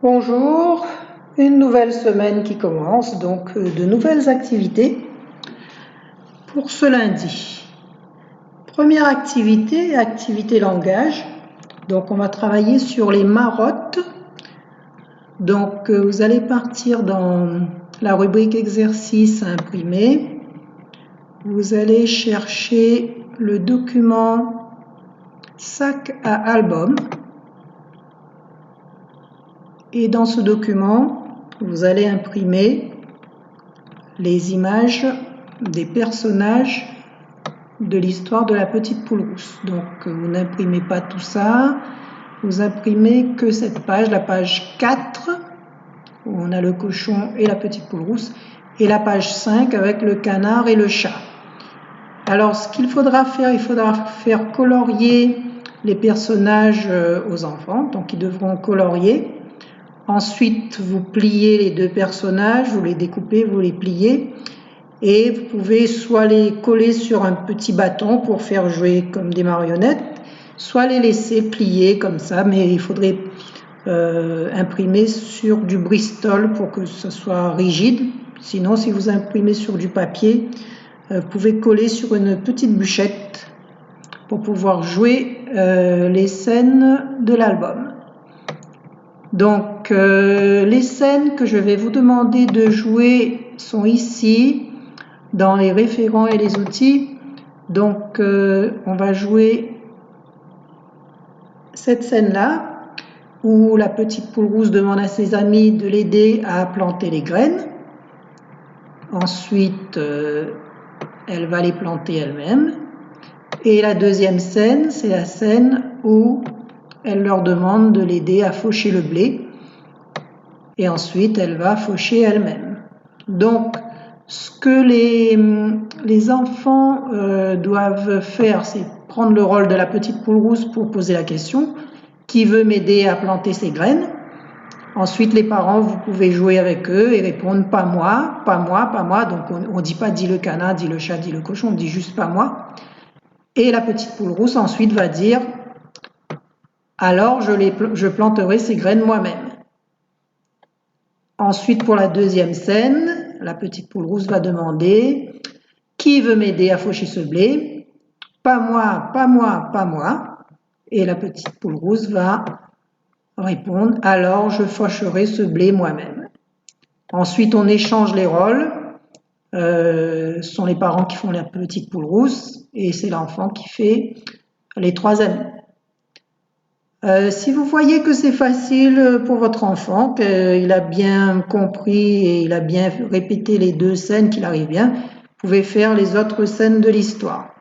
Bonjour, une nouvelle semaine qui commence, donc de nouvelles activités pour ce lundi. Première activité, activité langage. Donc on va travailler sur les marottes. Donc vous allez partir dans la rubrique exercice à imprimer. Vous allez chercher le document sac à album. Et dans ce document, vous allez imprimer les images des personnages de l'histoire de la petite poule rousse. Donc vous n'imprimez pas tout ça, vous imprimez que cette page, la page 4, où on a le cochon et la petite poule rousse, et la page 5 avec le canard et le chat. Alors ce qu'il faudra faire, il faudra faire colorier les personnages aux enfants, donc ils devront colorier. Ensuite, vous pliez les deux personnages, vous les découpez, vous les pliez et vous pouvez soit les coller sur un petit bâton pour faire jouer comme des marionnettes, soit les laisser plier comme ça, mais il faudrait imprimer sur du Bristol pour que ce soit rigide. Sinon, si vous imprimez sur du papier, vous pouvez coller sur une petite bûchette pour pouvoir jouer les scènes de l'album. Donc, les scènes que je vais vous demander de jouer sont ici, dans les référents et les outils. Donc, on va jouer cette scène-là, où la petite poule rousse demande à ses amis de l'aider à planter les graines. Ensuite, elle va les planter elle-même. Et la deuxième scène, c'est la scène où elle leur demande de l'aider à faucher le blé. Et ensuite, elle va faucher elle-même. Donc, ce que les enfants doivent faire, c'est prendre le rôle de la petite poule rousse pour poser la question « Qui veut m'aider à planter ces graines ?» Ensuite, les parents, vous pouvez jouer avec eux et répondre « Pas moi, pas moi, pas moi ». Donc, on ne dit pas « Dis le canard, dis le chat, dis le cochon », on dit juste « Pas moi ». Et la petite poule rousse ensuite va dire « Alors, je planterai ces graines moi-même ». Ensuite, pour la deuxième scène, la petite poule rousse va demander « Qui veut m'aider à faucher ce blé ?»« Pas moi, pas moi, pas moi. » Et la petite poule rousse va répondre « Alors, je faucherai ce blé moi-même. » Ensuite, on échange les rôles. Ce sont les parents qui font la petite poule rousse et c'est l'enfant qui fait les trois amis. Si vous voyez que c'est facile pour votre enfant, qu'il a bien compris et il a bien répété les deux scènes, qu'il arrive bien, vous pouvez faire les autres scènes de l'histoire.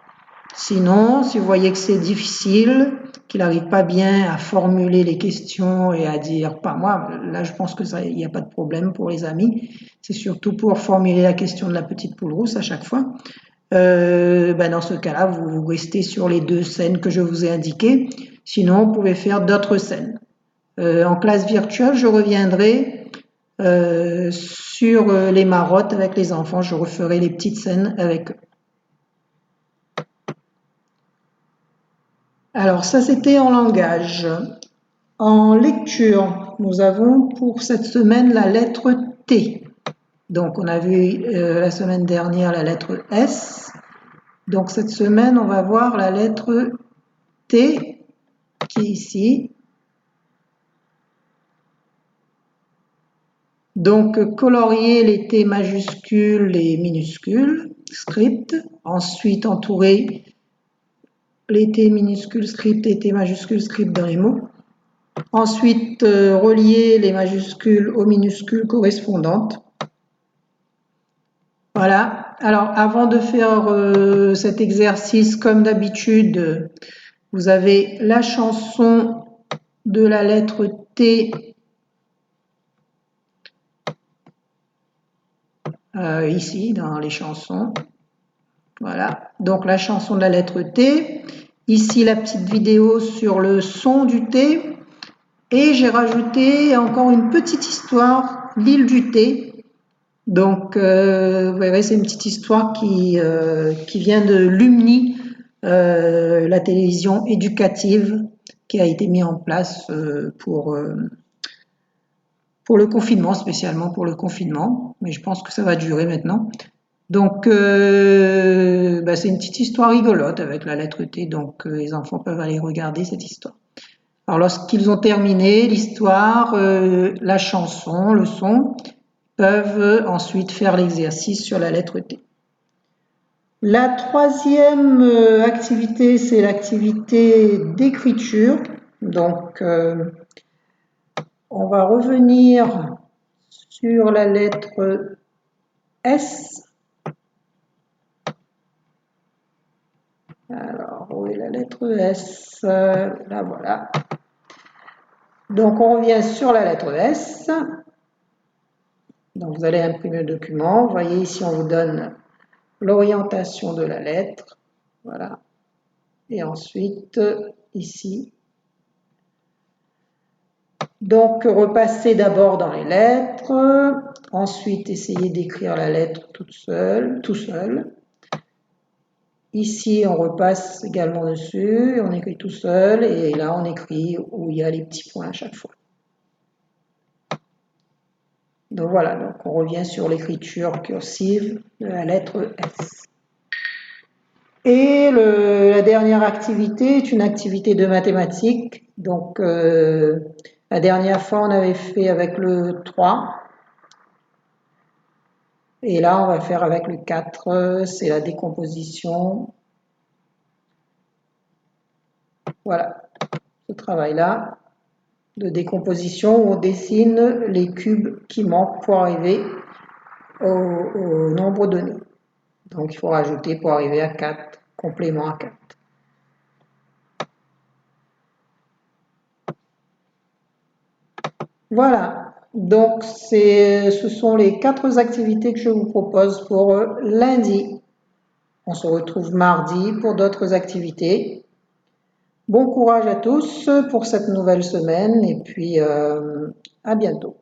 Sinon, si vous voyez que c'est difficile, qu'il n'arrive pas bien à formuler les questions et à dire « pas moi », là je pense qu'il n'y a pas de problème pour les amis. C'est surtout pour formuler la question de la petite poule rousse à chaque fois. Dans ce cas-là, vous restez sur les deux scènes que je vous ai indiquées. Sinon, vous pouvez faire d'autres scènes. En classe virtuelle, je reviendrai sur les marottes avec les enfants. Je referai les petites scènes avec eux. Alors, ça, c'était en langage. En lecture, nous avons pour cette semaine la lettre T. Donc, on a vu la semaine dernière la lettre S. Donc, cette semaine, on va voir la lettre T qui est ici. Donc, colorier les T majuscules et minuscules, script. Ensuite, entourer les T minuscules, script et T majuscules, script dans les mots. Ensuite, relier les majuscules aux minuscules correspondantes. Voilà. Alors, avant de faire cet exercice, comme d'habitude, vous avez la chanson de la lettre T ici, dans les chansons. Voilà. Donc, la chanson de la lettre T. Ici, la petite vidéo sur le son du T. Et j'ai rajouté encore une petite histoire, l'île du thé. Donc, vous verrez, c'est une petite histoire qui vient de Lumni, la télévision éducative qui a été mise en place pour pour le confinement, spécialement pour le confinement, mais je pense que ça va durer maintenant. Donc, c'est une petite histoire rigolote avec la lettre T, donc les enfants peuvent aller regarder cette histoire. Alors, lorsqu'ils ont terminé l'histoire, la chanson, le son, peuvent ensuite faire l'exercice sur la lettre T. La troisième activité, c'est l'activité d'écriture. Donc, on va revenir sur la lettre S. Alors, où est la lettre S? Là, voilà. Donc, on revient sur la lettre S. Donc, vous allez imprimer le document. Vous voyez ici, on vous donne l'orientation de la lettre. Voilà. Et ensuite, ici. Donc, repassez d'abord dans les lettres. Ensuite, essayez d'écrire la lettre tout seul. Ici, on repasse également dessus, on écrit tout seul, et là, on écrit où il y a les petits points à chaque fois. Donc voilà, donc on revient sur l'écriture cursive de la lettre S. Et la dernière activité est une activité de mathématiques. Donc, la dernière fois, on avait fait avec le 3. Et là, on va faire avec le 4, c'est la décomposition. Voilà, ce travail-là de décomposition où on dessine les cubes qui manquent pour arriver au nombre donné. Donc, il faut rajouter pour arriver à 4, complément à 4. Voilà, donc ce sont les 4 activités que je vous propose pour lundi. On se retrouve mardi pour d'autres activités. Bon courage à tous pour cette nouvelle semaine et puis à bientôt.